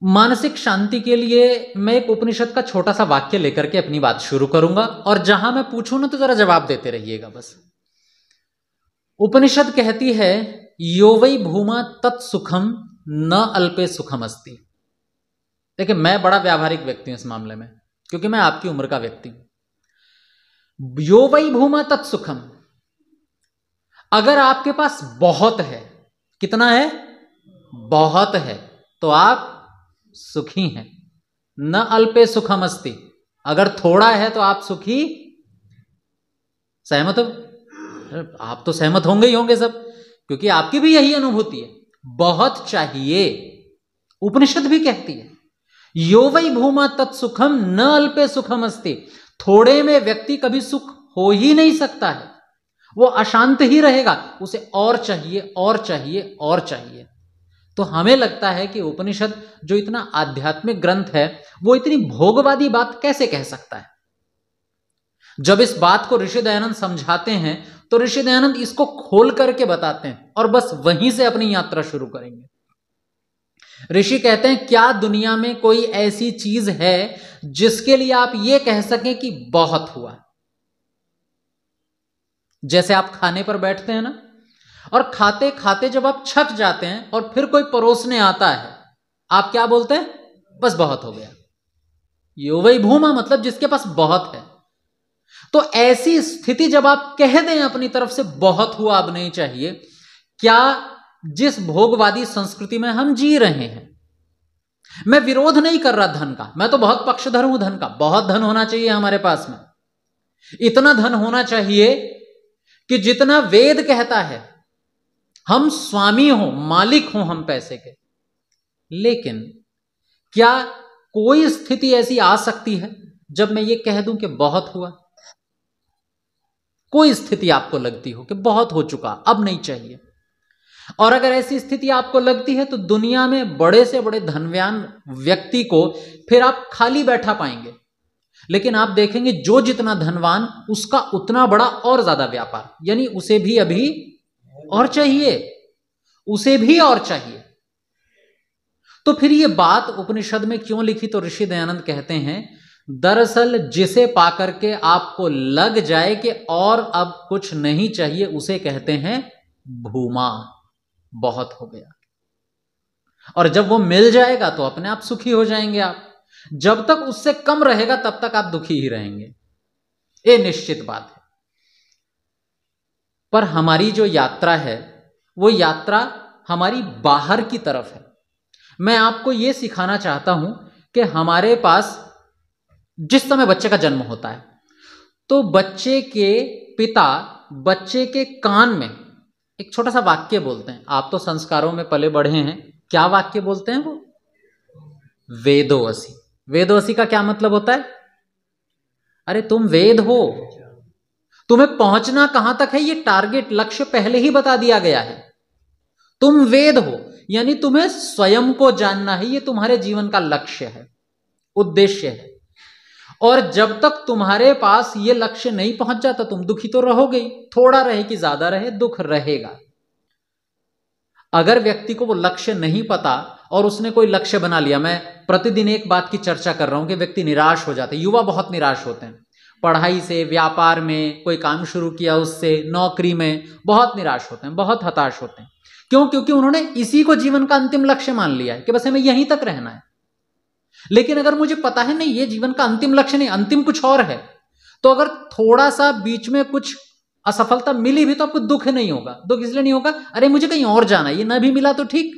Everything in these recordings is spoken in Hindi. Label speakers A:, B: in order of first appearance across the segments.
A: मानसिक शांति के लिए मैं एक उपनिषद का छोटा सा वाक्य लेकर के अपनी बात शुरू करूंगा, और जहां मैं पूछूं ना तो जरा जवाब देते रहिएगा बस। उपनिषद कहती है, यो वै भूमा तत्सुखम न अल्पे सुखम अस्ति। देखिए, मैं बड़ा व्यावहारिक व्यक्ति हूं इस मामले में, क्योंकि मैं आपकी उम्र का व्यक्ति हूं। यो वै भूमा तत्सुखम, अगर आपके पास बहुत है, कितना है? बहुत है, तो आप सुखी हैं। न अल्पे सुखम अस्ति, अगर थोड़ा है तो आप सुखी। सहमत हो? आप तो सहमत होंगे ही होंगे सब, क्योंकि आपकी भी यही अनुभूति है, बहुत चाहिए। उपनिषद भी कहती है, यो वै भूमा तत्सुखम न अल्पे सुखम अस्ति। थोड़े में व्यक्ति कभी सुख हो ही नहीं सकता है, वो अशांत ही रहेगा, उसे और चाहिए और चाहिए और चाहिए। तो हमें लगता है कि उपनिषद जो इतना आध्यात्मिक ग्रंथ है, वो इतनी भोगवादी बात कैसे कह सकता है। जब इस बात को ऋषि दयानंद समझाते हैं तो ऋषि दयानंद इसको खोल करके बताते हैं, और बस वहीं से अपनी यात्रा शुरू करेंगे। ऋषि कहते हैं, क्या दुनिया में कोई ऐसी चीज है जिसके लिए आप ये कह सकें कि बहुत हुआ? जैसे आप खाने पर बैठते हैं ना, और खाते खाते जब आप छक जाते हैं और फिर कोई परोसने आता है, आप क्या बोलते हैं? बस बहुत हो गया। यो वै भूमा मतलब जिसके पास बहुत है। तो ऐसी स्थिति जब आप कह दें अपनी तरफ से, बहुत हुआ अब नहीं चाहिए, क्या जिस भोगवादी संस्कृति में हम जी रहे हैं, मैं विरोध नहीं कर रहा धन का, मैं तो बहुत पक्षधर हूं धन का, बहुत धन होना चाहिए हमारे पास में, इतना धन होना चाहिए कि जितना वेद कहता है, हम स्वामी हो, मालिक हो हम पैसे के। लेकिन क्या कोई स्थिति ऐसी आ सकती है जब मैं ये कह दूं कि बहुत हुआ? कोई स्थिति आपको लगती हो कि बहुत हो चुका, अब नहीं चाहिए? और अगर ऐसी स्थिति आपको लगती है तो दुनिया में बड़े से बड़े धनवान व्यक्ति को फिर आप खाली बैठा पाएंगे, लेकिन आप देखेंगे जो जितना धनवान उसका उतना बड़ा और ज्यादा व्यापार, यानी उसे भी अभी और चाहिए, उसे भी और चाहिए। तो फिर ये बात उपनिषद में क्यों लिखी? तो ऋषि दयानंद कहते हैं, दरअसल जिसे पाकर के आपको लग जाए कि और अब कुछ नहीं चाहिए, उसे कहते हैं भूमा, बहुत हो गया। और जब वो मिल जाएगा तो अपने आप सुखी हो जाएंगे आप। जब तक उससे कम रहेगा तब तक आप दुखी ही रहेंगे, ये निश्चित बात है। पर हमारी जो यात्रा है वो यात्रा हमारी बाहर की तरफ है। मैं आपको यह सिखाना चाहता हूं कि हमारे पास जिस समय बच्चे का जन्म होता है तो बच्चे के पिता बच्चे के कान में एक छोटा सा वाक्य बोलते हैं। आप तो संस्कारों में पले बढ़े हैं, क्या वाक्य बोलते हैं वो? वेदोऽसि। वेदोऽसि का क्या मतलब होता है? अरे तुम वेद हो, तुम्हें पहुंचना कहां तक है ये टारगेट लक्ष्य पहले ही बता दिया गया है। तुम वेद हो, यानी तुम्हें स्वयं को जानना है, ये तुम्हारे जीवन का लक्ष्य है, उद्देश्य है। और जब तक तुम्हारे पास ये लक्ष्य नहीं पहुंच जाता तुम दुखी तो रहोगे ही, थोड़ा रहे कि ज्यादा रहे, दुख रहेगा। अगर व्यक्ति को वो लक्ष्य नहीं पता और उसने कोई लक्ष्य बना लिया, मैं प्रतिदिन एक बात की चर्चा कर रहा हूं कि व्यक्ति निराश हो जाते हैं, युवा बहुत निराश होते हैं, पढ़ाई से, व्यापार में, कोई काम शुरू किया उससे, नौकरी में बहुत निराश होते हैं, बहुत हताश होते हैं। क्यों? क्योंकि उन्होंने इसी को जीवन का अंतिम लक्ष्य मान लिया है कि बस हमें यहीं तक रहना है। लेकिन अगर मुझे पता है नहीं ये जीवन का अंतिम लक्ष्य नहीं, अंतिम कुछ और है, तो अगर थोड़ा सा बीच में कुछ असफलता मिली भी तो आपको दुख नहीं होगा। दुख इसलिए नहीं होगा, अरे मुझे कहीं और जाना है, ये ना भी मिला तो ठीक,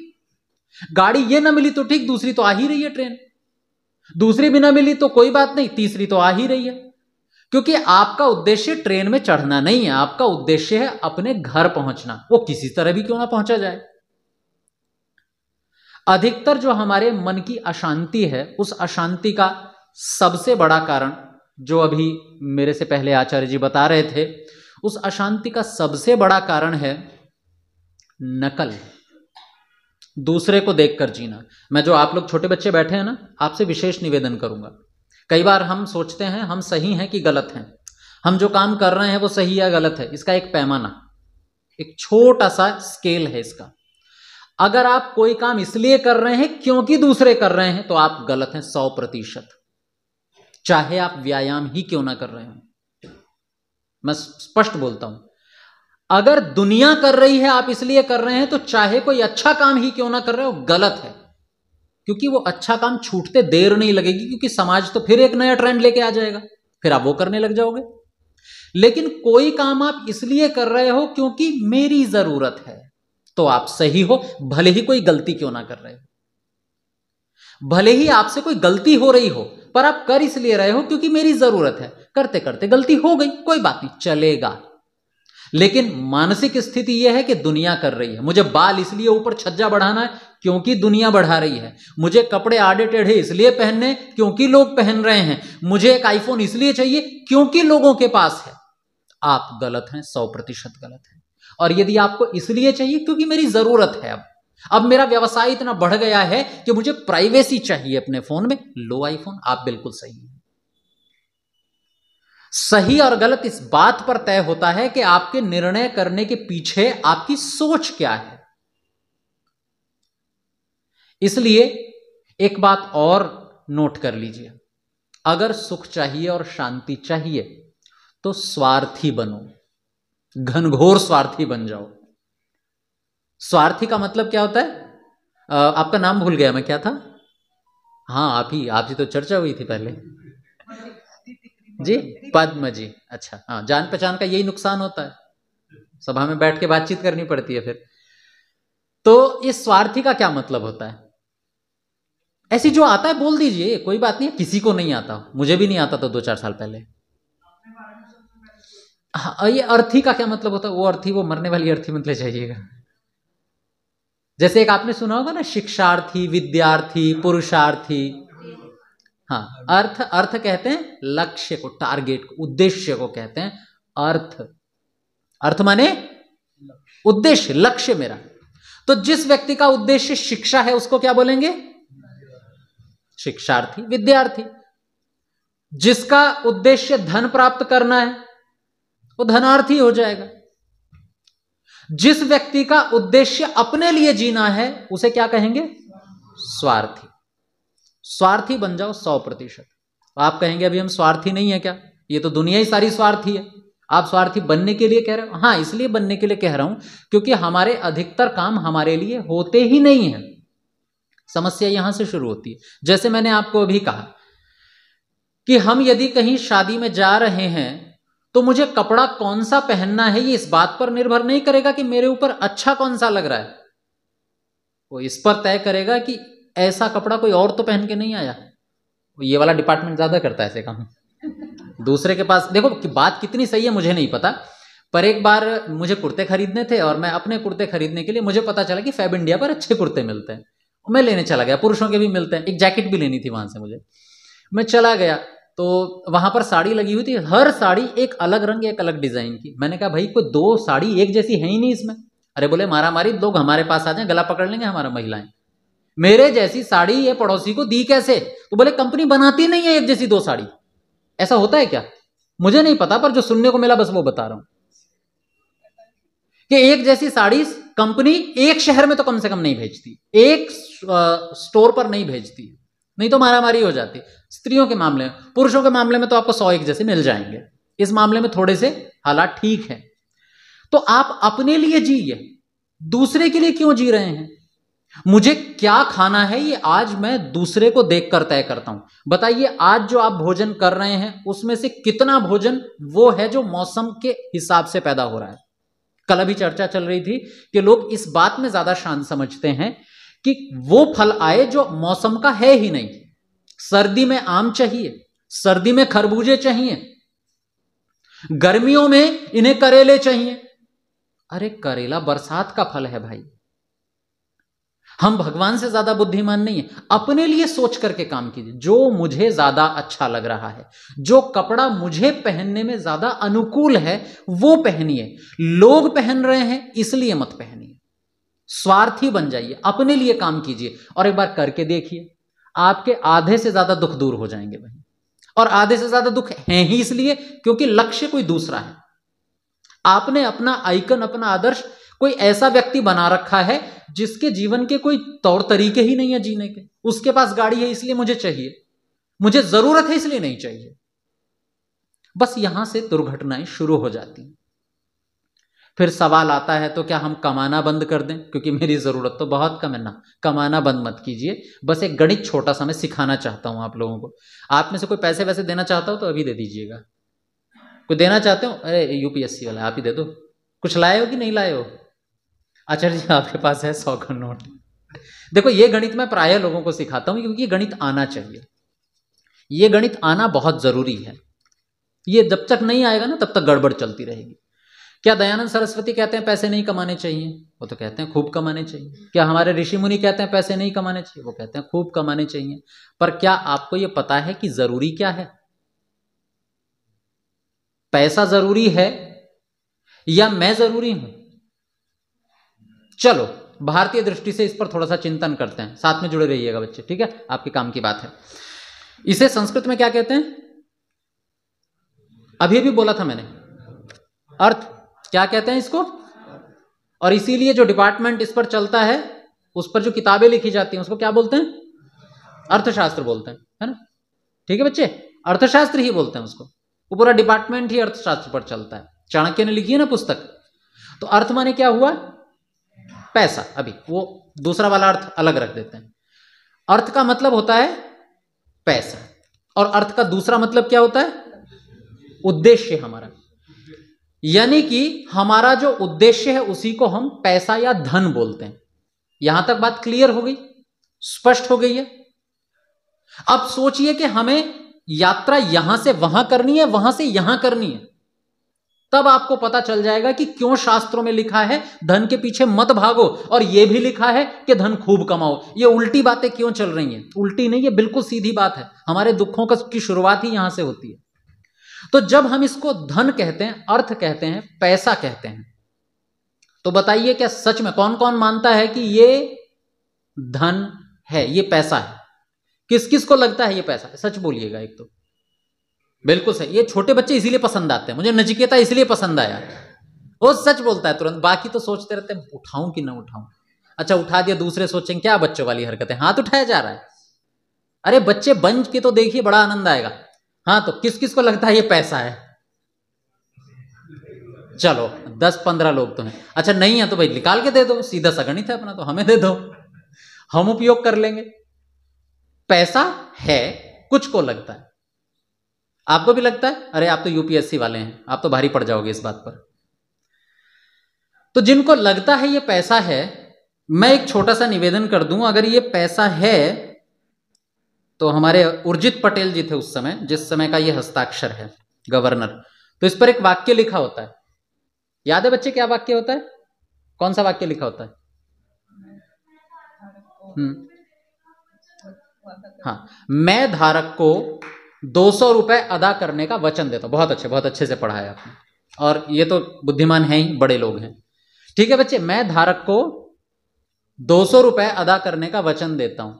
A: गाड़ी ये ना मिली तो ठीक, दूसरी तो आ ही रही है, ट्रेन दूसरी भी ना मिली तो कोई बात नहीं, तीसरी तो आ ही रही है। क्योंकि आपका उद्देश्य ट्रेन में चढ़ना नहीं है, आपका उद्देश्य है अपने घर पहुंचना, वो किसी तरह भी क्यों ना पहुंचा जाए। अधिकतर जो हमारे मन की अशांति है, उस अशांति का सबसे बड़ा कारण, जो अभी मेरे से पहले आचार्य जी बता रहे थे, उस अशांति का सबसे बड़ा कारण है नकल, दूसरे को देखकर जीना। मैं जो आप लोग छोटे बच्चे बैठे हैं ना, आपसे विशेष निवेदन करूंगा। कई बार हम सोचते हैं हम सही हैं कि गलत हैं, हम जो काम कर रहे हैं वो सही या गलत है, इसका एक पैमाना, एक छोटा सा स्केल है इसका। अगर आप कोई काम इसलिए कर रहे हैं क्योंकि दूसरे कर रहे हैं, तो आप गलत हैं 100%, चाहे आप व्यायाम ही क्यों ना कर रहे हो। मैं स्पष्ट बोलता हूं, अगर दुनिया कर रही है आप इसलिए कर रहे हैं, तो चाहे कोई अच्छा काम ही क्यों ना कर रहे हो, गलत है। क्योंकि वो अच्छा काम छूटते देर नहीं लगेगी, क्योंकि समाज तो फिर एक नया ट्रेंड लेके आ जाएगा, फिर आप वो करने लग जाओगे। लेकिन कोई काम आप इसलिए कर रहे हो क्योंकि मेरी जरूरत है, तो आप सही हो, भले ही कोई गलती क्यों ना कर रहे हो। भले ही आपसे कोई गलती हो रही हो, पर आप कर इसलिए रहे हो क्योंकि मेरी जरूरत है। करते करते गलती हो गई, कोई बात नहीं, चलेगा। लेकिन मानसिक स्थिति यह है कि दुनिया कर रही है। मुझे बाल इसलिए ऊपर छज्जा बढ़ाना है क्योंकि दुनिया बढ़ा रही है। मुझे कपड़े आड़े टेढ़े इसलिए पहनने क्योंकि लोग पहन रहे हैं। मुझे एक आईफोन इसलिए चाहिए क्योंकि लोगों के पास है। आप गलत हैं, 100% गलत हैं। और यदि आपको इसलिए चाहिए क्योंकि मेरी जरूरत है, अब मेरा व्यवसाय इतना बढ़ गया है कि मुझे प्राइवेसी चाहिए अपने फोन में, लो आईफोन, आप बिल्कुल सही हैं। सही और गलत इस बात पर तय होता है कि आपके निर्णय करने के पीछे आपकी सोच क्या है। इसलिए एक बात और नोट कर लीजिए, अगर सुख चाहिए और शांति चाहिए तो स्वार्थी बनो, घनघोर स्वार्थी बन जाओ। स्वार्थी का मतलब क्या होता है? आपका नाम भूल गया मैं, क्या था? हाँ, आप ही तो चर्चा हुई थी पहले जी, पद्म जी। अच्छा, हाँ, जान पहचान का यही नुकसान होता है, सभा में बैठ के बातचीत करनी पड़ती है फिर। तो इस स्वार्थी का क्या मतलब होता है? ऐसी जो आता है बोल दीजिए, कोई बात नहीं, किसी को नहीं आता, मुझे भी नहीं आता था 2-4 साल पहले। हाँ, ये अर्थी का क्या मतलब होता है? वो अर्थी, वो मरने वाली अर्थी मत ले जाइएगा। जैसे एक आपने सुना होगा ना, शिक्षार्थी, विद्यार्थी, पुरुषार्थी। हाँ, अर्थ कहते हैं लक्ष्य को, टारगेट को, उद्देश्य को कहते हैं अर्थ। अर्थ माने उद्देश्य, लक्ष्य मेरा। तो जिस व्यक्ति का उद्देश्य शिक्षा है उसको क्या बोलेंगे? शिक्षार्थी, विद्यार्थी। जिसका उद्देश्य धन प्राप्त करना है वो धनार्थी हो जाएगा। जिस व्यक्ति का उद्देश्य अपने लिए जीना है उसे क्या कहेंगे? स्वार्थी। स्वार्थी बन जाओ 100%। आप कहेंगे अभी हम स्वार्थी नहीं है क्या? ये तो दुनिया ही सारी स्वार्थी है। आप स्वार्थी बनने के लिए कह रहे हो? हाँ, इसलिए बनने के लिए कह रहा हूं क्योंकि हमारे अधिकतर काम हमारे लिए होते ही नहीं है। समस्या यहां से शुरू होती है। जैसे मैंने आपको अभी कहा कि हम यदि कहीं शादी में जा रहे हैं तो मुझे कपड़ा कौन सा पहनना है ये इस बात पर निर्भर नहीं करेगा कि मेरे ऊपर अच्छा कौन सा लग रहा है, वो इस पर तय करेगा कि ऐसा कपड़ा कोई और तो पहन के नहीं आया। ये वाला डिपार्टमेंट ज्यादा करता है ऐसे काम। दूसरे के पास देखो कि बात कितनी सही है मुझे नहीं पता, पर एक बार मुझे कुर्ते खरीदने थे और मैं अपने कुर्ते खरीदने के लिए, मुझे पता चला कि फैब इंडिया पर अच्छे कुर्ते मिलते हैं, मैं लेने चला गया। पुरुषों के भी मिलते हैं, एक जैकेट भी लेनी थी वहां से मुझे। मैं चला गया तो वहां पर साड़ी लगी हुई थी, हर साड़ी एक अलग रंग, एक अलग डिजाइन की। मैंने कहा भाई कोई 2 साड़ी एक जैसी है ही नहीं इसमें। अरे बोले मारा मारी, लोग हमारे पास आ जाए गला पकड़ लेंगे हमारा, महिलाएं। मेरे जैसी साड़ी ये पड़ोसी को दी कैसे? तो बोले कंपनी बनाती नहीं है एक जैसी 2 साड़ी। ऐसा होता है क्या? मुझे नहीं पता, पर जो सुनने को मिला बस वो बता रहा हूं कि एक जैसी साड़ी कंपनी एक शहर में तो कम से कम नहीं भेजती, एक स्टोर पर नहीं भेजती, नहीं तो मारामारी हो जाती। स्त्रियों के मामले में, पुरुषों के मामले में तो आपको 100 एक जैसे मिल जाएंगे। इस मामले में थोड़े से हालात ठीक है। तो आप अपने लिए जिए, दूसरे के लिए क्यों जी रहे हैं? मुझे क्या खाना है ये आज मैं दूसरे को देखकर तय करता हूं। बताइए आज जो आप भोजन कर रहे हैं उसमें से कितना भोजन वो है जो मौसम के हिसाब से पैदा हो रहा है। कल अभी चर्चा चल रही थी कि लोग इस बात में ज्यादा शान समझते हैं कि वो फल आए जो मौसम का है ही नहीं। सर्दी में आम चाहिए, सर्दी में खरबूजे चाहिए, गर्मियों में इन्हें करेले चाहिए। अरे करेला बरसात का फल है भाई। हम भगवान से ज्यादा बुद्धिमान नहीं है। अपने लिए सोच करके काम कीजिए, जो मुझे ज्यादा अच्छा लग रहा है, जो कपड़ा मुझे पहनने में ज्यादा अनुकूल है वो पहनिए। लोग पहन रहे हैं इसलिए मत पहनिए। स्वार्थी बन जाइए, अपने लिए काम कीजिए और एक बार करके देखिए, आपके आधे से ज्यादा दुख दूर हो जाएंगे भाई। और आधे से ज्यादा दुख है ही इसलिए क्योंकि लक्ष्य कोई दूसरा है। आपने अपना आइकन, अपना आदर्श कोई ऐसा व्यक्ति बना रखा है जिसके जीवन के कोई तौर तरीके ही नहीं है जीने के, उसके पास गाड़ी है इसलिए मुझे चाहिए, मुझे जरूरत है इसलिए नहीं चाहिए। बस यहां से दुर्घटनाएं शुरू हो जाती हैं। फिर सवाल आता है तो क्या हम कमाना बंद कर दें, क्योंकि मेरी जरूरत तो बहुत कम है ना। कमाना बंद मत कीजिए, बस एक गणित छोटा सा मैं सिखाना चाहता हूं आप लोगों को। आप में से कोई पैसे वैसे देना चाहता हो तो अभी दे दीजिएगा। कोई देना चाहते हो? अरे यूपीएससी वाला, आप ही दे दो। कुछ लाए हो कि नहीं लाए हो? आचार्य जी आपके पास है 100 का नोट। देखो ये गणित मैं प्राय लोगों को सिखाता हूं क्योंकि ये गणित आना चाहिए, ये गणित आना बहुत जरूरी है। ये जब तक नहीं आएगा ना तब तक गड़बड़ चलती रहेगी। क्या दयानंद सरस्वती कहते हैं पैसे नहीं कमाने चाहिए? वो तो कहते हैं खूब कमाने चाहिए। क्या हमारे ऋषि मुनि कहते हैं पैसे नहीं कमाने चाहिए? वो कहते हैं खूब कमाने चाहिए। पर क्या आपको ये पता है कि जरूरी क्या है? पैसा जरूरी है या मैं जरूरी हूं? चलो भारतीय दृष्टि से इस पर थोड़ा सा चिंतन करते हैं, साथ में जुड़े रहिएगा बच्चे, ठीक है? आपके काम की बात है। इसे संस्कृत में क्या कहते हैं? अभी अभी बोला था मैंने, अर्थ। क्या कहते हैं इसको? और इसीलिए जो डिपार्टमेंट इस पर चलता है, उस पर जो किताबें लिखी जाती हैं उसको क्या बोलते हैं? अर्थशास्त्र बोलते हैं, है ना? ठीक है बच्चे, अर्थशास्त्र ही बोलते हैं उसको। वो पूरा डिपार्टमेंट ही अर्थशास्त्र पर चलता है। चाणक्य ने लिखी है ना पुस्तक। तो अर्थ माने क्या हुआ? पैसा। अभी वो दूसरा वाला अर्थ अलग रख देते हैं। अर्थ का मतलब होता है पैसा, और अर्थ का दूसरा मतलब क्या होता है? उद्देश्य हमारा। यानी कि हमारा जो उद्देश्य है उसी को हम पैसा या धन बोलते हैं। यहां तक बात क्लियर हो गई, स्पष्ट हो गई है? अब सोचिए कि हमें यात्रा यहां से वहां करनी है, वहां से यहां करनी है, तब आपको पता चल जाएगा कि क्यों शास्त्रों में लिखा है धन के पीछे मत भागो, और यह भी लिखा है कि धन खूब कमाओ। ये उल्टी बातें क्यों चल रही हैं? उल्टी नहीं, ये बिल्कुल सीधी बात है। हमारे दुखों की शुरुआत ही यहां से होती है। तो जब हम इसको धन कहते हैं, अर्थ कहते हैं, पैसा कहते हैं, तो बताइए क्या सच में कौन कौन मानता है कि ये धन है, ये पैसा है? किस किस को लगता है ये पैसा है? सच बोलिएगा एक तो। बिल्कुल सही, ये छोटे बच्चे इसीलिए पसंद आते हैं। मुझे नचिकेता इसलिए पसंद आया, वो सच बोलता है तुरंत। बाकी तो सोचते रहते हैं उठाऊं कि ना उठाऊं। अच्छा उठा दिया, दूसरे सोचेंगे क्या बच्चों वाली हरकत है, हाथ उठाया जा रहा है। अरे बच्चे बन के तो देखिए, बड़ा आनंद आएगा। हाँ तो किस किस को लगता है ये पैसा है? चलो 10-15 लोग तो हैं। अच्छा नहीं है तो भाई निकाल के दे दो, सीधा सा गणित है अपना, तो हमें दे दो, हम उपयोग कर लेंगे। पैसा है, कुछ को लगता है। आपको भी लगता है? अरे आप तो यूपीएससी वाले हैं, आप तो भारी पड़ जाओगे इस बात पर। तो जिनको लगता है ये पैसा है, मैं एक छोटा सा निवेदन कर दूं, अगर ये पैसा है तो हमारे उर्जित पटेल जी थे उस समय, जिस समय का ये हस्ताक्षर है, गवर्नर, तो इस पर एक वाक्य लिखा होता है। याद है बच्चे क्या वाक्य होता है? कौन सा वाक्य लिखा होता है? हाँ, मैं धारक को 200 रुपए अदा करने का वचन देता हूं। बहुत अच्छे से पढ़ा है आपने, और ये तो बुद्धिमान हैं ही, बड़े लोग हैं। ठीक है बच्चे, मैं धारक को 200 रुपए अदा करने का वचन देता हूं।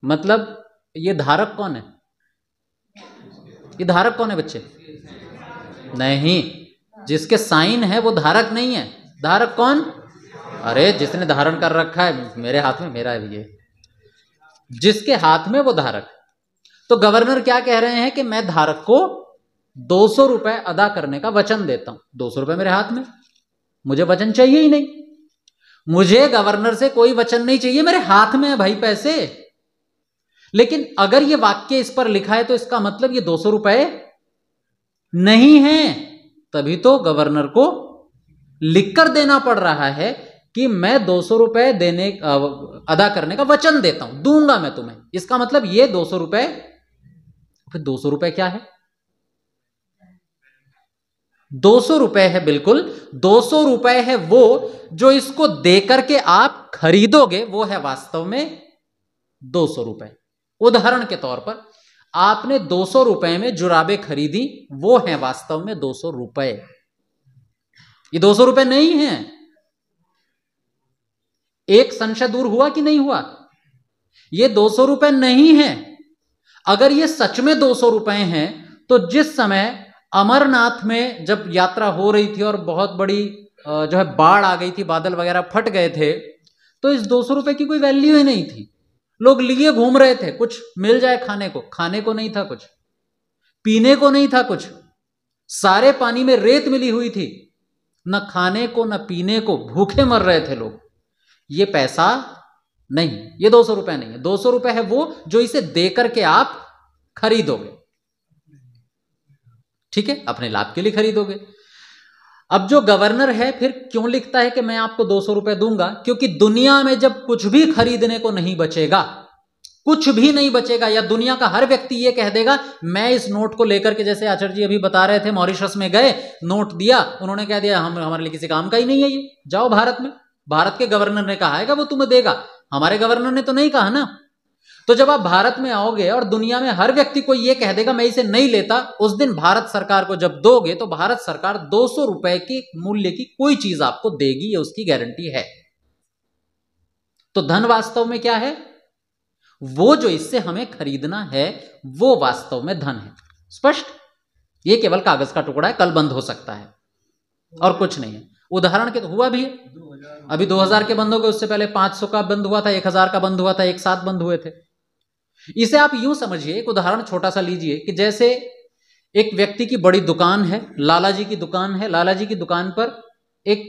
A: मतलब ये धारक कौन है? ये धारक कौन है बच्चे? नहीं, जिसके साइन है वो धारक नहीं है। धारक कौन? अरे जिसने धारण कर रखा है, मेरे हाथ में, मेरा है ये, जिसके हाथ में वो धारक। तो गवर्नर क्या कह रहे हैं कि मैं धारक को 200 रुपए अदा करने का वचन देता हूं। 200 रुपए मेरे हाथ में, मुझे वचन चाहिए ही नहीं, मुझे गवर्नर से कोई वचन नहीं चाहिए, मेरे हाथ में है भाई पैसे। लेकिन अगर ये वाक्य इस पर लिखा है तो इसका मतलब ये 200 रुपए नहीं है, तभी तो गवर्नर को लिखकर देना पड़ रहा है कि मैं 200 रुपए देने अदा करने का वचन देता हूं, दूंगा मैं तुम्हें। इसका मतलब ये 200 रुपए, फिर 200 रुपए क्या है? 200 रुपए है, बिल्कुल 200 रुपए है वो जो इसको देकर के आप खरीदोगे, वो है वास्तव में 200 रुपए। उदाहरण के तौर पर आपने 200 रुपए में जुराबे खरीदी, वो है वास्तव में 200 रुपए। ये 200 रुपए नहीं है। एक संशय दूर हुआ कि नहीं हुआ? ये 200 रुपए नहीं है। अगर ये सच में 200 रुपए हैं तो जिस समय अमरनाथ में जब यात्रा हो रही थी और बहुत बड़ी जो है बाढ़ आ गई थी, बादल वगैरह फट गए थे, तो इस 200 रुपए की कोई वैल्यू ही नहीं थी। लोग लिए घूम रहे थे, कुछ मिल जाए खाने को नहीं था, कुछ पीने को नहीं था, कुछ सारे पानी में रेत मिली हुई थी, न खाने को न पीने को, भूखे मर रहे थे लोग। ये पैसा नहीं, ये 200 रुपए नहीं है। 200 रुपए है वो जो इसे देकर के आप खरीदोगे, ठीक है, अपने लाभ के लिए खरीदोगे। अब जो गवर्नर है फिर क्यों लिखता है कि मैं आपको 200 रुपए दूंगा? क्योंकि दुनिया में जब कुछ भी खरीदने को नहीं बचेगा, कुछ भी नहीं बचेगा, या दुनिया का हर व्यक्ति ये कह देगा मैं इस नोट को लेकर के, जैसे आचार्य जी अभी बता रहे थे, मॉरिशस में गए, नोट दिया, उन्होंने कह दिया हम हमारे लिए किसी काम का ही नहीं है, ये जाओ भारत में। भारत के गवर्नर ने कहा है कि वो तुम्हें देगा, हमारे गवर्नर ने तो नहीं कहा ना। तो जब आप भारत में आओगे और दुनिया में हर व्यक्ति को यह कह देगा मैं इसे नहीं लेता, उस दिन भारत सरकार को जब दोगे तो भारत सरकार 200 रुपए के मूल्य की कोई चीज आपको देगी, ये उसकी गारंटी है। तो धन वास्तव में क्या है? वो जो इससे हमें खरीदना है वो वास्तव में धन है। स्पष्ट? ये केवल कागज का टुकड़ा है, कल बंद हो सकता है और कुछ नहीं है। उदाहरण के तो हुआ भी है, अभी 2000 के बंद हो गए, उससे पहले 500 का बंद हुआ था, 1000 का बंद हुआ था, एक साथ बंद हुए थे। इसे आप यूं समझिए, एक उदाहरण छोटा सा लीजिए कि जैसे एक व्यक्ति की बड़ी दुकान है, लाला जी की दुकान है, लाला जी की दुकान पर एक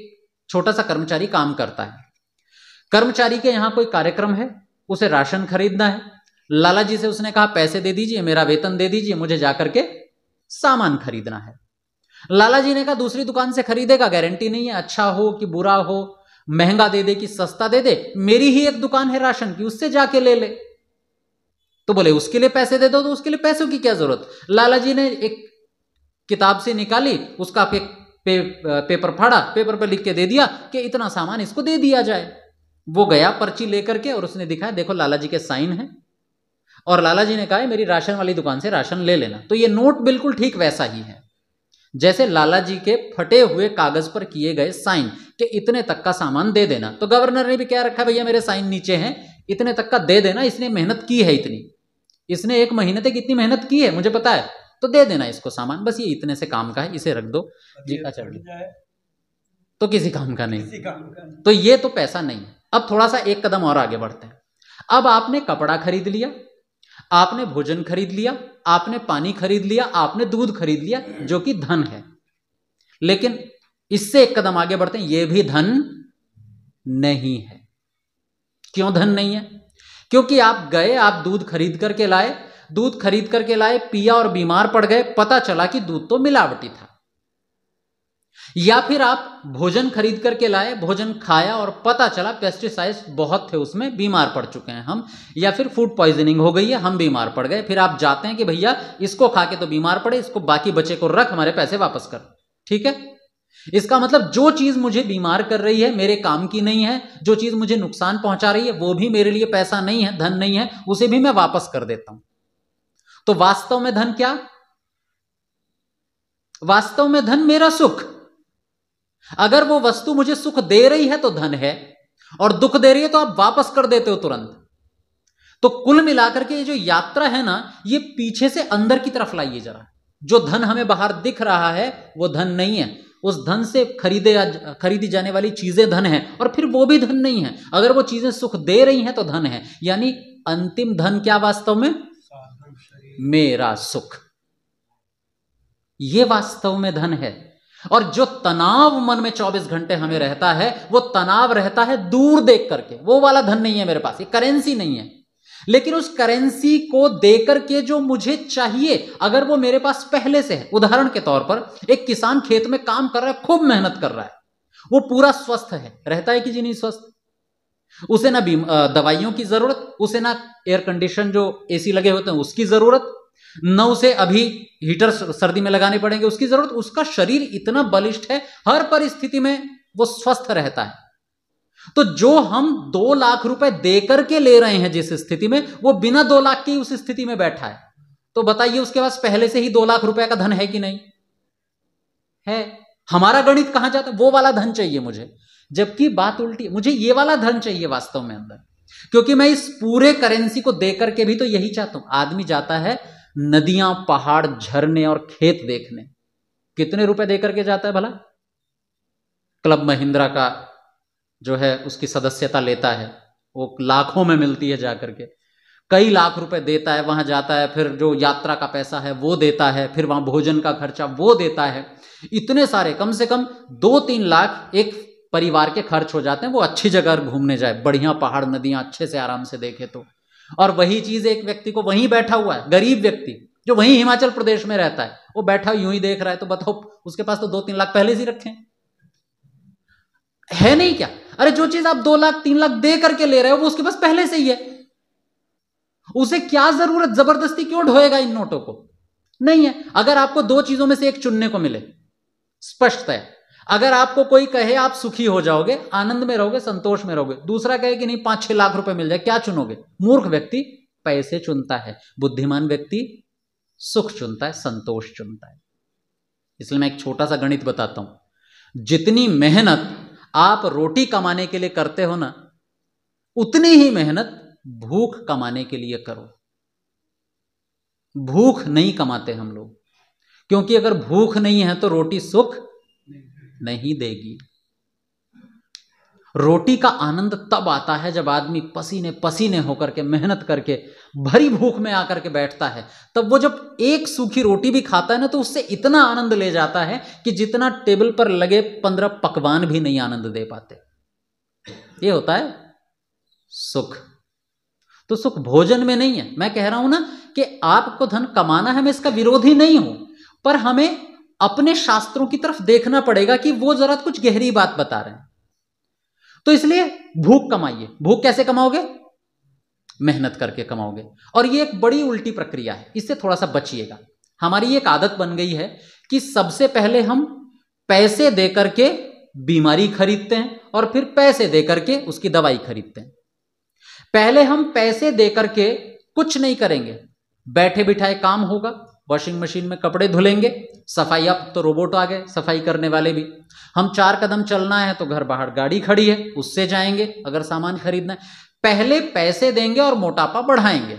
A: छोटा सा कर्मचारी काम करता है। कर्मचारी के यहां कोई कार्यक्रम है, उसे राशन खरीदना है, लाला जी से उसने कहा पैसे दे दीजिए, मेरा वेतन दे दीजिए, मुझे जाकर के सामान खरीदना है। लाला जी ने कहा दूसरी दुकान से खरीदेगा, गारंटी नहीं है, अच्छा हो कि बुरा हो, महंगा दे दे कि सस्ता दे दे, मेरी ही एक दुकान है राशन की, उससे जाके ले ले। तो बोले उसके लिए पैसे दे दो, तो उसके लिए पैसों की क्या जरूरत? लाला जी ने एक किताब से निकाली, उसका पेपर फाड़ा, पेपर पर लिख के दे दिया कि इतना सामान इसको दे दिया जाए। वो गया पर्ची लेकर के और उसने दिखाया देखो लाला जी के साइन है, और लाला जी ने कहा मेरी राशन वाली दुकान से राशन ले लेना। तो ये नोट बिल्कुल ठीक वैसा ही है जैसे लाला जी के फटे हुए कागज पर किए गए साइन कि इतने तक का सामान दे देना। तो गवर्नर ने भी क्या रखा, भैया मेरे साइन नीचे हैं, इतने तक का दे देना, इसने मेहनत की है इतनी, इसने 1 महीने तक इतनी मेहनत की है, मुझे पता है, तो दे देना इसको सामान, बस ये इतने से काम का है, इसे रख दो जी। अच्छा तो किसी काम का नहीं, तो ये तो पैसा नहीं है। अब थोड़ा सा एक कदम और आगे बढ़ते हैं। अब आपने कपड़ा खरीद लिया, आपने भोजन खरीद लिया, आपने पानी खरीद लिया, आपने दूध खरीद लिया, जो कि धन है। लेकिन इससे एक कदम आगे बढ़ते हैं, यह भी धन नहीं है। क्यों धन नहीं है? क्योंकि आप गए, आप दूध खरीद करके लाए, दूध खरीद करके लाए, पिया और बीमार पड़ गए, पता चला कि दूध तो मिलावटी था। या फिर आप भोजन खरीद करके लाए, भोजन खाया और पता चला पेस्टिसाइड्स बहुत थे उसमें, बीमार पड़ चुके हैं हम, या फिर फूड पॉइजनिंग हो गई है, हम बीमार पड़ गए। फिर आप जाते हैं कि भैया इसको खा के तो बीमार पड़े, इसको बाकी बचे को रख, हमारे पैसे वापस कर। ठीक है, इसका मतलब जो चीज मुझे बीमार कर रही है, मेरे काम की नहीं है, जो चीज मुझे नुकसान पहुंचा रही है, वो भी मेरे लिए पैसा नहीं है, धन नहीं है, उसे भी मैं वापस कर देता हूं। तो वास्तव में धन क्या? वास्तव में धन मेरा सुख। अगर वो वस्तु मुझे सुख दे रही है तो धन है, और दुख दे रही है तो आप वापस कर देते हो तुरंत। तो कुल मिलाकर के ये जो यात्रा है ना, ये पीछे से अंदर की तरफ लाइए जरा। जो धन हमें बाहर दिख रहा है वो धन नहीं है, उस धन से खरीदी जाने वाली चीजें धन है, और फिर वो भी धन नहीं है। अगर वो चीजें सुख दे रही हैं तो धन है, यानी अंतिम धन क्या वास्तव में? मेरा सुख, ये वास्तव में धन है। और जो तनाव मन में 24 घंटे हमें रहता है, वो तनाव रहता है दूर देख करके, वो वाला धन नहीं है मेरे पास, ये करेंसी नहीं है। लेकिन उस करेंसी को देकर के जो मुझे चाहिए, अगर वो मेरे पास पहले से है, उदाहरण के तौर पर एक किसान खेत में काम कर रहा है, खूब मेहनत कर रहा है, वो पूरा स्वस्थ है, रहता है कि जी नहीं स्वस्थ, उसे ना दवाइयों की जरूरत, उसे ना एयर कंडीशन जो एसी लगे होते हैं उसकी जरूरत, न उसे अभी हीटर सर्दी में लगाने पड़ेंगे उसकी जरूरत, उसका शरीर इतना बलिष्ठ है, हर परिस्थिति में वो स्वस्थ रहता है। तो जो हम 2 लाख रुपए देकर के ले रहे हैं जिस स्थिति में, वो बिना 2 लाख की उस स्थिति में बैठा है। तो बताइए उसके पास पहले से ही 2 लाख रुपए का धन है कि नहीं है? हमारा गणित कहां जाता है? वो वाला धन चाहिए मुझे, जबकि बात उल्टी, मुझे ये वाला धन चाहिए वास्तव में अंदर। क्योंकि मैं इस पूरे करेंसी को देकर के भी तो यही चाहता हूं। आदमी जाता है नदियां, पहाड़, झरने और खेत देखने, कितने रुपए देकर के जाता है भला? क्लब महिंद्रा का जो है उसकी सदस्यता लेता है, वो लाखों में मिलती है जाकर के, कई लाख रुपए देता है, वहां जाता है, फिर जो यात्रा का पैसा है वो देता है, फिर वहां भोजन का खर्चा वो देता है, इतने सारे कम से कम 2-3 लाख एक परिवार के खर्च हो जाते हैं, वो अच्छी जगह घूमने जाए, बढ़िया पहाड़ नदियां अच्छे से आराम से देखे तो। और वही चीज एक व्यक्ति को वहीं बैठा हुआ है, गरीब व्यक्ति जो वहीं हिमाचल प्रदेश में रहता है, वो बैठा यूं ही देख रहा है, तो बताओ उसके पास तो 2-3 लाख पहले से ही रखे है नहीं क्या? अरे जो चीज आप 2 लाख 3 लाख दे करके ले रहे हो वो उसके पास पहले से ही है, उसे क्या जरूरत, जबरदस्ती क्यों ढोएगा इन नोटों को? नहीं है। अगर आपको 2 चीजों में से एक चुनने को मिले, स्पष्ट है, अगर आपको कोई कहे आप सुखी हो जाओगे, आनंद में रहोगे, संतोष में रहोगे, दूसरा कहे कि नहीं 5-6 लाख रुपए मिल जाए, क्या चुनोगे? मूर्ख व्यक्ति पैसे चुनता है, बुद्धिमान व्यक्ति सुख चुनता है, संतोष चुनता है। इसलिए मैं एक छोटा सा गणित बताता हूं, जितनी मेहनत आप रोटी कमाने के लिए करते हो ना, उतनी ही मेहनत भूख कमाने के लिए करो। भूख नहीं कमाते हम लोग, क्योंकि अगर भूख नहीं है तो रोटी सुख नहीं देगी। रोटी का आनंद तब आता है जब आदमी पसीने पसीने होकर के मेहनत करके भरी भूख में आकर के बैठता है, तब वो जब एक सूखी रोटी भी खाता है ना, तो उससे इतना आनंद ले जाता है कि जितना टेबल पर लगे 15 पकवान भी नहीं आनंद दे पाते। ये होता है सुख। तो सुख भोजन में नहीं है। मैं कह रहा हूं ना कि आपको धन कमाना है, मैं इसका विरोधी नहीं हूं, पर हमें अपने शास्त्रों की तरफ देखना पड़ेगा कि वो जरा कुछ गहरी बात बता रहे हैं। तो इसलिए भूख कमाइए। भूख कैसे कमाओगे? मेहनत करके कमाओगे। और ये एक बड़ी उल्टी प्रक्रिया है, इससे थोड़ा सा बचिएगा। हमारी एक आदत बन गई है कि सबसे पहले हम पैसे देकर के बीमारी खरीदते हैं और फिर पैसे देकर के उसकी दवाई खरीदते हैं। पहले हम पैसे देकर के कुछ नहीं करेंगे, बैठे बिठाए काम होगा, वॉशिंग मशीन में कपड़े धुलेंगे, सफाई, अब तो रोबोट आ गए सफाई करने वाले भी। हम 4 कदम चलना है तो घर बाहर गाड़ी खड़ी है, उससे जाएंगे अगर सामान खरीदना है। पहले पैसे देंगे और मोटापा बढ़ाएंगे,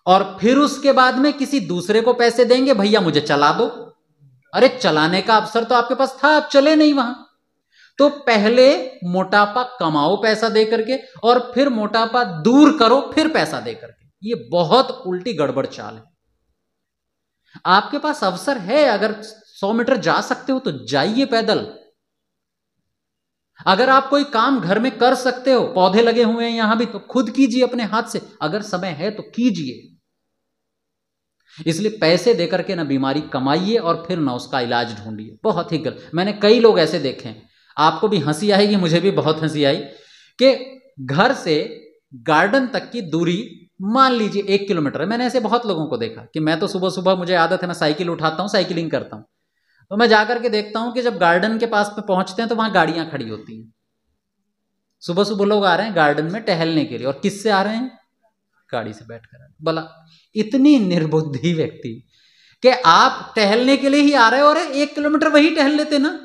A: और फिर उसके बाद में किसी दूसरे को पैसे देंगे, भैया मुझे चला दो। अरे चलाने का अवसर तो आपके पास था, आप चले नहीं वहां। तो पहले मोटापा कमाओ पैसा दे करके, और फिर मोटापा दूर करो फिर पैसा दे करके। ये बहुत उल्टी गड़बड़ चाल है। आपके पास अवसर है, अगर 100 मीटर जा सकते हो तो जाइए पैदल। अगर आप कोई काम घर में कर सकते हो, पौधे लगे हुए हैं यहां भी, तो खुद कीजिए अपने हाथ से, अगर समय है तो कीजिए। इसलिए पैसे देकर के ना बीमारी कमाइए और फिर ना उसका इलाज ढूंढिए। बहुत ही गलत। मैंने कई लोग ऐसे देखे हैं, आपको भी हंसी आएगी, मुझे भी बहुत हंसी आई, कि घर से गार्डन तक की दूरी मान लीजिए 1 किलोमीटर है। मैंने ऐसे बहुत लोगों को देखा कि मैं तो सुबह सुबह, मुझे आदत है, मैं साइकिल उठाता हूं, साइकिलिंग करता हूं, तो मैं जाकर के देखता हूं कि जब गार्डन के पास में पहुंचते हैं तो वहां गाड़ियां खड़ी होती हैं। सुबह सुबह लोग आ रहे हैं गार्डन में टहलने के लिए, और किससे आ रहे हैं? गाड़ी से बैठकर। बोला इतनी निर्बुद्धि व्यक्ति कि आप टहलने के लिए ही आ रहे हो, और 1 किलोमीटर वही टहल लेते ना,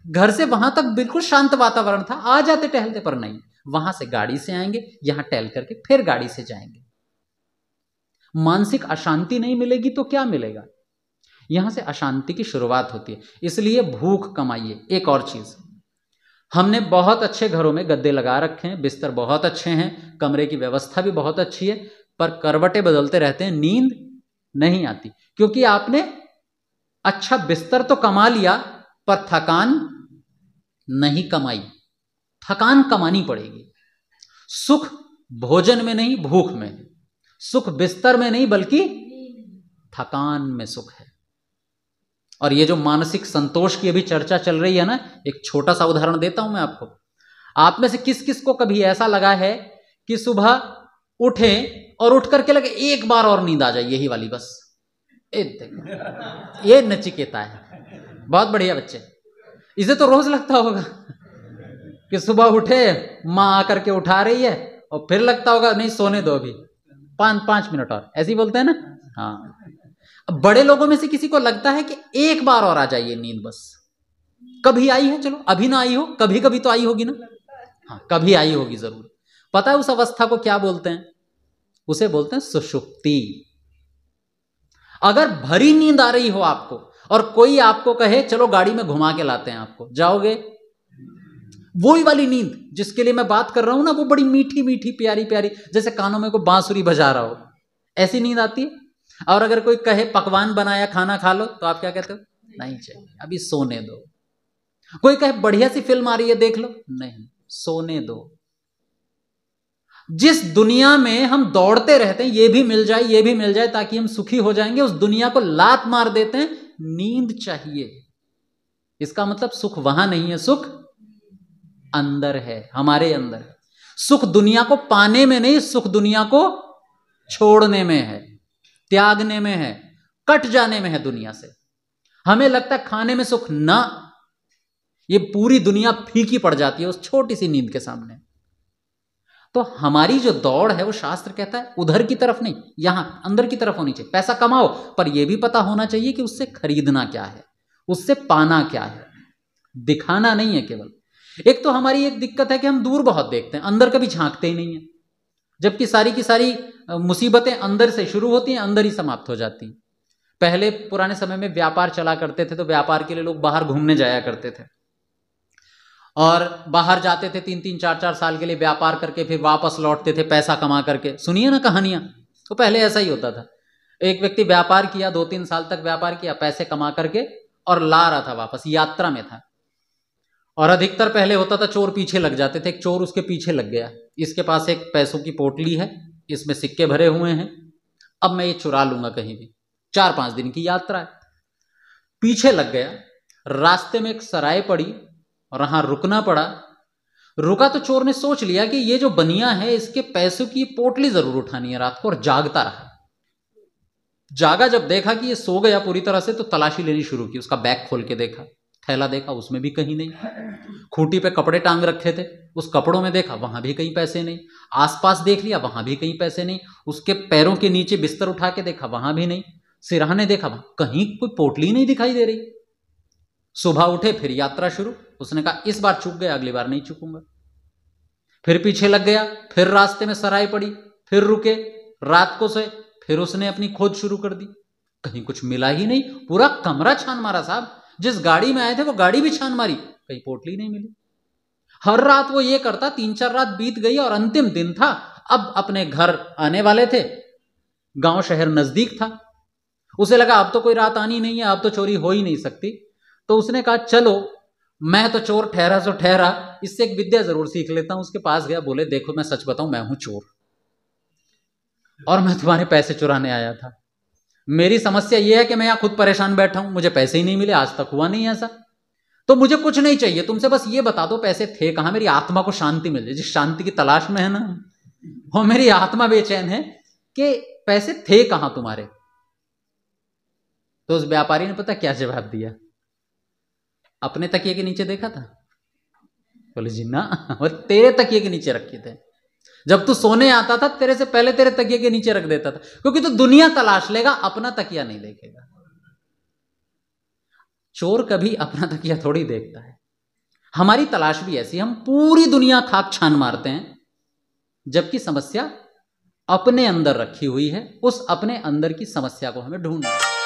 A: घर से वहां तक बिल्कुल शांत वातावरण था, आ जाते टहलते। पर नहीं, वहां से गाड़ी से आएंगे, यहां टहल करके फिर गाड़ी से जाएंगे। मानसिक अशांति नहीं मिलेगी तो क्या मिलेगा? यहां से अशांति की शुरुआत होती है। इसलिए भूख कमाइए। एक और चीज, हमने बहुत अच्छे घरों में गद्दे लगा रखे हैं, बिस्तर बहुत अच्छे हैं, कमरे की व्यवस्था भी बहुत अच्छी है, पर करवटें बदलते रहते हैं, नींद नहीं आती। क्योंकि आपने अच्छा बिस्तर तो कमा लिया, पर थकान नहीं कमाई। थकान कमानी पड़ेगी। सुख भोजन में नहीं, भूख में। सुख बिस्तर में नहीं, बल्कि थकान में सुख है। और ये जो मानसिक संतोष की अभी चर्चा चल रही है ना, एक छोटा सा उदाहरण देता हूं मैं आपको। आप में से किस किस को कभी ऐसा लगा है कि सुबह उठे और उठ करके लगे एक बार और नींद आ जाए, यही वाली बस? ये नचिकेता है। बहुत बढ़िया बच्चे, इसे तो रोज लगता होगा कि सुबह उठे, माँ आकर के उठा रही है, और फिर लगता होगा नहीं सोने दो अभी 5 मिनट और, ऐसे ही बोलते हैं ना। हाँ, बड़े लोगों में से किसी को लगता है कि एक बार और आ जाइए नींद बस। कभी आई है, चलो अभी ना आई हो, कभी कभी तो आई होगी ना। हाँ, कभी आई होगी जरूर। पता है उस अवस्था को क्या बोलते हैं? उसे बोलते हैं सुषुप्ति। अगर भरी नींद आ रही हो आपको, और कोई आपको कहे चलो गाड़ी में घुमा के लाते हैं आपको, जाओगे? वही वाली नींद जिसके लिए मैं बात कर रहा हूं ना, वो बड़ी मीठी मीठी प्यारी प्यारी, जैसे कानों में कोई बांसुरी बजा रहा हो, ऐसी नींद आती है। और अगर कोई कहे पकवान बनाया खाना खा लो, तो आप क्या कहते हो? नहीं चाहिए, अभी सोने दो। कोई कहे बढ़िया सी फिल्म आ रही है देख लो, नहीं, सोने दो। जिस दुनिया में हम दौड़ते रहते हैं, ये भी मिल जाए, ये भी मिल जाए ताकि हम सुखी हो जाएंगे, उस दुनिया को लात मार देते हैं, नींद चाहिए। इसका मतलब सुख वहां नहीं है, सुख अंदर है, हमारे अंदर है। सुख दुनिया को पाने में नहीं, सुख दुनिया को छोड़ने में है, त्यागने में है, कट जाने में है दुनिया से। हमें लगता है खाने में सुख, ना, ये पूरी दुनिया फीकी पड़ जाती है उस छोटी सी नींद के सामने। तो हमारी जो दौड़ है वो शास्त्र कहता है उधर की तरफ नहीं, यहां अंदर की तरफ होनी चाहिए। पैसा कमाओ, पर यह भी पता होना चाहिए कि उससे खरीदना क्या है, उससे पाना क्या है, दिखाना नहीं है केवल। एक तो हमारी एक दिक्कत है कि हम दूर बहुत देखते हैं, अंदर कभी झांकते ही नहीं है, जबकि सारी की सारी मुसीबतें अंदर से शुरू होती हैं, अंदर ही समाप्त हो जाती हैं। पहले पुराने समय में व्यापार चला करते थे, तो व्यापार के लिए लोग बाहर घूमने जाया करते थे, और बाहर जाते थे 3-3, 4-4 साल के लिए व्यापार करके, फिर वापस लौटते थे पैसा कमा करके। सुनिए ना कहानियां, तो पहले ऐसा ही होता था। एक व्यक्ति व्यापार किया, 2-3 साल तक व्यापार किया, पैसे कमा करके और ला रहा था वापस, यात्रा में था। और अधिकतर पहले होता था चोर पीछे लग जाते थे। एक चोर उसके पीछे लग गया, इसके पास एक पैसों की पोटली है, इसमें सिक्के भरे हुए हैं, अब मैं ये चुरा लूंगा कहीं भी। 4-5 दिन की यात्रा है, पीछे लग गया। रास्ते में एक सराय पड़ी और वहां रुकना पड़ा। रुका तो चोर ने सोच लिया कि ये जो बनिया है, इसके पैसों की पोटली जरूर उठानी है रात को, और जागता रहा। जागा, जब देखा कि ये सो गया पूरी तरह से, तो तलाशी लेनी शुरू की। उसका बैग खोल के देखा, थैला देखा, उसमें भी कहीं नहीं। खूंटी पे कपड़े टांग रखे थे, उस कपड़ों में देखा, वहां भी कहीं पैसे नहीं। आसपास देख लिया, वहां भी कहीं पैसे नहीं। उसके पैरों के नीचे बिस्तर उठा के देखा, वहां भी नहीं। सिरहाने देखा, वहां कहीं कोई पोटली नहीं दिखाई दे रही। सुबह उठे, फिर यात्रा शुरू। उसने कहा इस बार चूक गया, अगली बार नहीं चूकूंगा। फिर पीछे लग गया, फिर रास्ते में सराय पड़ी, फिर रुके, रात को सोए, फिर उसने अपनी खोज शुरू कर दी। कहीं कुछ मिला ही नहीं। पूरा कमरा छान मारा साहब, जिस गाड़ी में आए थे वो गाड़ी भी छान मारी, कहीं पोटली नहीं मिली। हर रात वो ये करता, 3-4 रात बीत गई और अंतिम दिन था। अब अपने घर आने वाले थे, गांव शहर नजदीक था। उसे लगा अब तो कोई रात आनी नहीं है, अब तो चोरी हो ही नहीं सकती। तो उसने कहा चलो, मैं तो चोर ठहरा सो ठहरा, इससे एक विद्या जरूर सीख लेता हूं। उसके पास गया, बोले देखो मैं सच बताऊं, मैं हूं चोर और मैं तुम्हारे पैसे चुराने आया था। मेरी समस्या यह है कि मैं यहां खुद परेशान बैठा हूं, मुझे पैसे ही नहीं मिले, आज तक हुआ नहीं ऐसा। तो मुझे कुछ नहीं चाहिए तुमसे, बस ये बता दो पैसे थे कहां, मेरी आत्मा को शांति मिल जाए। जिस शांति की तलाश में है ना, वो मेरी आत्मा बेचैन है कि पैसे थे कहां तुम्हारे। तो उस व्यापारी ने पता क्या जवाब दिया? अपने तकिए के नीचे देखा था? बोले जी ना, वो तेरे तकिए के नीचे रखे थे। जब तू सोने आता था, तेरे से पहले तेरे तकिए के नीचे रख देता था, क्योंकि तू दुनिया तलाश लेगा, अपना तकिया नहीं देखेगा। चोर कभी अपना तकिया थोड़ी देखता है। हमारी तलाश भी ऐसी, हम पूरी दुनिया खाक छान मारते हैं, जबकि समस्या अपने अंदर रखी हुई है। उस अपने अंदर की समस्या को हमें ढूंढना है।